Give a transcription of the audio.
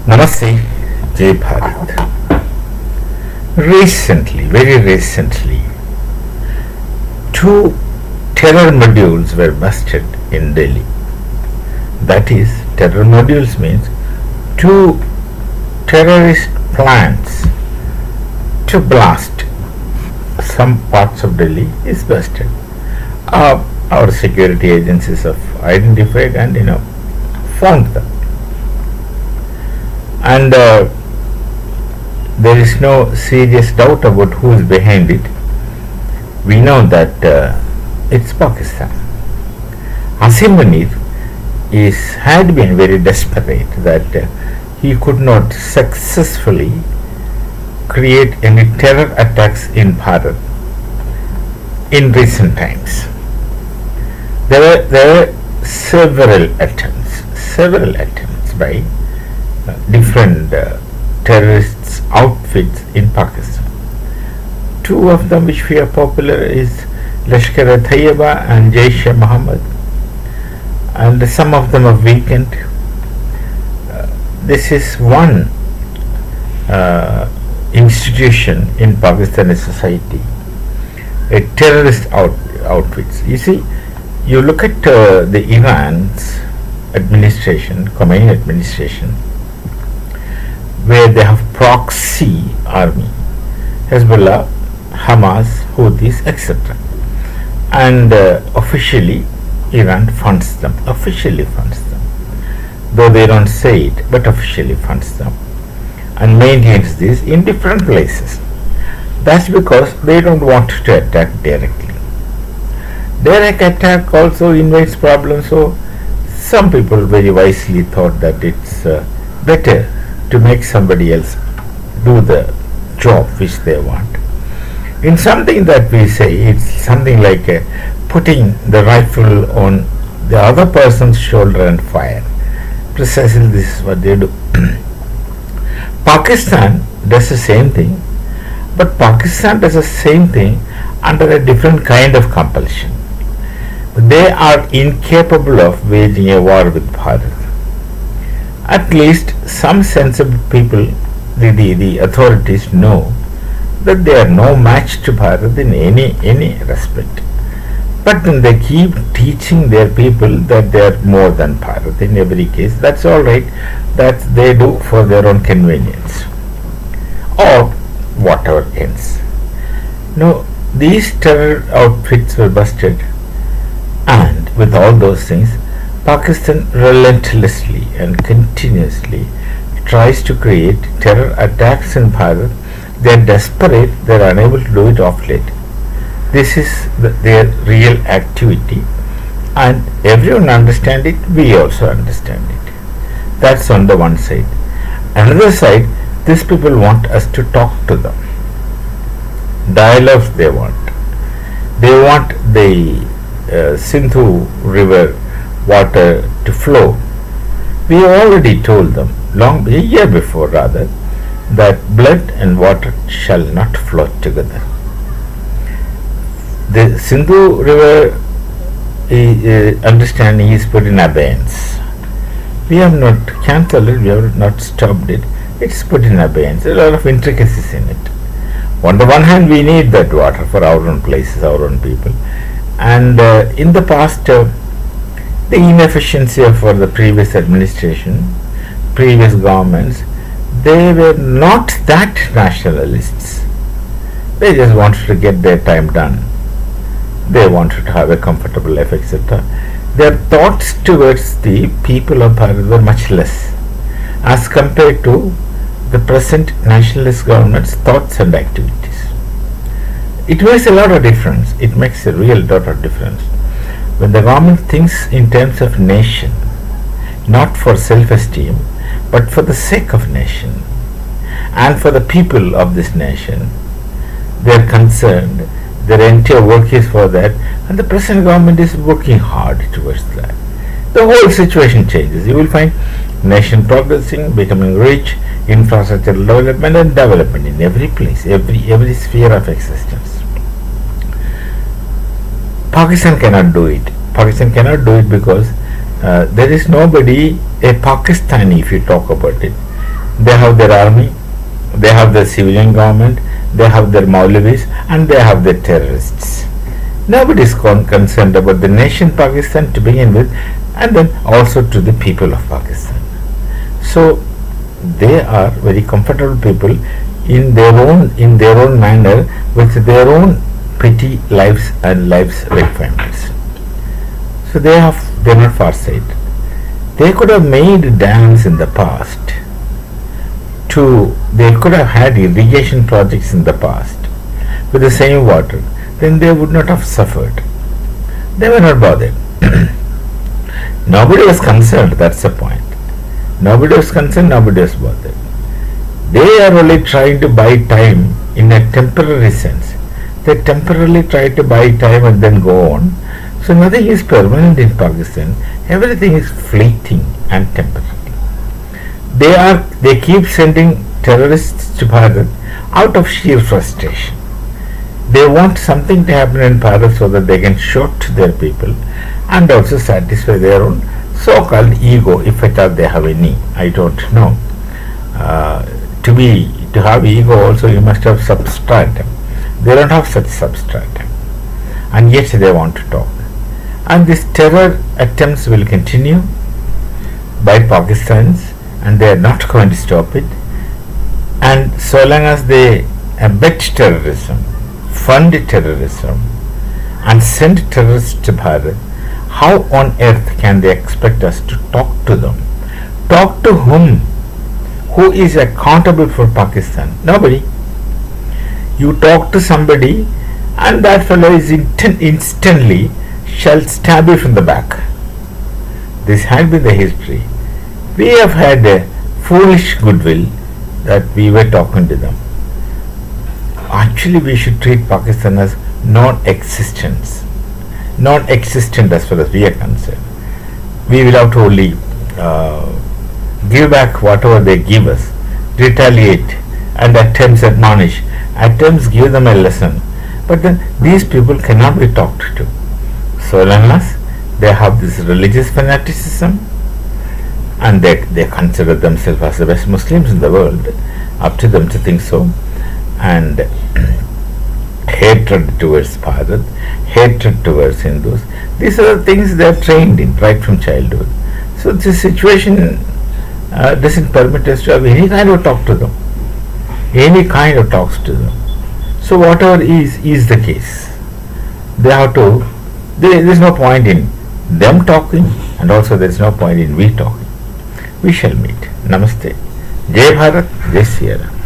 Namaste, Jai Bharat. Very recently, two terror modules were busted in Delhi. That is, terror modules means two terrorist plans to blast some parts of Delhi is busted. Our security agencies have identified and found them. And there is no serious doubt about who is behind it. We know that it's Pakistan. Asim Munir had been very desperate that he could not successfully create any terror attacks in Bharat in recent times. There were several attempts by different terrorists outfits in Pakistan. Two of them which we are popular is Lashkar-e-Taiba and Jaish-e-Mohammed, and some of them are weakened. This is one institution in Pakistani society, a terrorist outfits. You see, you look at the Iran's administration, Khomeini administration, where they have proxy army, Hezbollah, Hamas, Houthis, etc. And officially Iran funds them, though they don't say it, but officially funds them and maintains this in different places. That's because they don't want to attack directly. Direct attack also invites problems, so some people very wisely thought that it's better to make somebody else do the job which they want. In something that we say, it's something like putting the rifle on the other person's shoulder and fire. Precisely this is what they do. Pakistan does the same thing, but Pakistan does the same thing under a different kind of compulsion. They are incapable of waging a war with Bharat. At least some sensible people, the authorities, know that they are no match to Bharat in any respect. But then they keep teaching their people that they are more than Bharat in every case. That's all right. That they do for their own convenience or whatever else. No, these terror outfits were busted, and with all those things, Pakistan relentlessly and continuously tries to create terror attacks in Bharat. They are desperate, they are unable to do it off late. This is their real activity, and everyone understands it, we also understand it. That's on the one side. Another side, these people want us to talk to them. Dialogues they want. They want the Sindhu river water to flow. We have already told them, a year before rather, that blood and water shall not flow together. The Sindhu river understanding is put in abeyance. We have not cancelled it, we have not stopped it. It's put in abeyance. There are a lot of intricacies in it. On the one hand, we need that water for our own places, our own people. And in the past, the inefficiency of the previous administration, previous governments, they were not that nationalists. They just wanted to get their time done. They wanted to have a comfortable life, etc. Their thoughts towards the people of Bharat were much less as compared to the present nationalist government's thoughts and activities. It makes a lot of difference. It makes a real lot of difference. When the government thinks in terms of nation, not for self-esteem, but for the sake of nation and for the people of this nation, they are concerned, their entire work is for that, and the present government is working hard towards that. The whole situation changes. You will find nation progressing, becoming rich, infrastructural development and development in every place, every sphere of existence. Pakistan cannot do it. Pakistan cannot do it because there is nobody, a Pakistani, if you talk about it, They have their army, they have their civilian government, they have their Maulavis, and they have their terrorists. Nobody is concerned about the nation Pakistan to begin with, and then also to the people of Pakistan. So they are very comfortable people in their own manner, with their own petty lives and lives requirements. So they're not farsighted. They could have made dams in the past. They could have had irrigation projects in the past with the same water. Then they would not have suffered. They were not bothered. Nobody was concerned. That's the point. Nobody was concerned. Nobody was bothered. They are only trying to buy time in a temporary sense. They temporarily try to buy time and then go on. So nothing is permanent in Pakistan. Everything is fleeting and temporary. They keep sending terrorists to Bharat out of sheer frustration. They want something to happen in Bharat so that they can show to their people and also satisfy their own so-called ego, if at all they have any. I don't know. To have ego also you must have substratum. They don't have such substratum, and yet they want to talk. And these terror attempts will continue by Pakistanis, and they are not going to stop it. And so long as they abet terrorism, fund terrorism, and send terrorists to Bharat, how on earth can they expect us to talk to them? Talk to whom? Who is accountable for Pakistan? Nobody. You talk to somebody, and that fellow is instantly shall stab you from the back. This had been the history. We have had a foolish goodwill that we were talking to them. Actually, we should treat Pakistan as non-existent as far as we are concerned. We will have to only give back whatever they give us, retaliate, and at times admonish, at times give them a lesson. But then these people cannot be talked to. So long as they have this religious fanaticism, and they consider themselves as the best Muslims in the world, up to them to think so, and hatred towards Bharat, hatred towards Hindus. These are the things they are trained in right from childhood. So this situation doesn't permit us to have any kind of talk to them, any kind of talks to them. So whatever is the case. They have to. There is no point in them talking, and also there is no point in we talking. We shall meet. Namaste. Jai Bharat, Jai Sri Ram.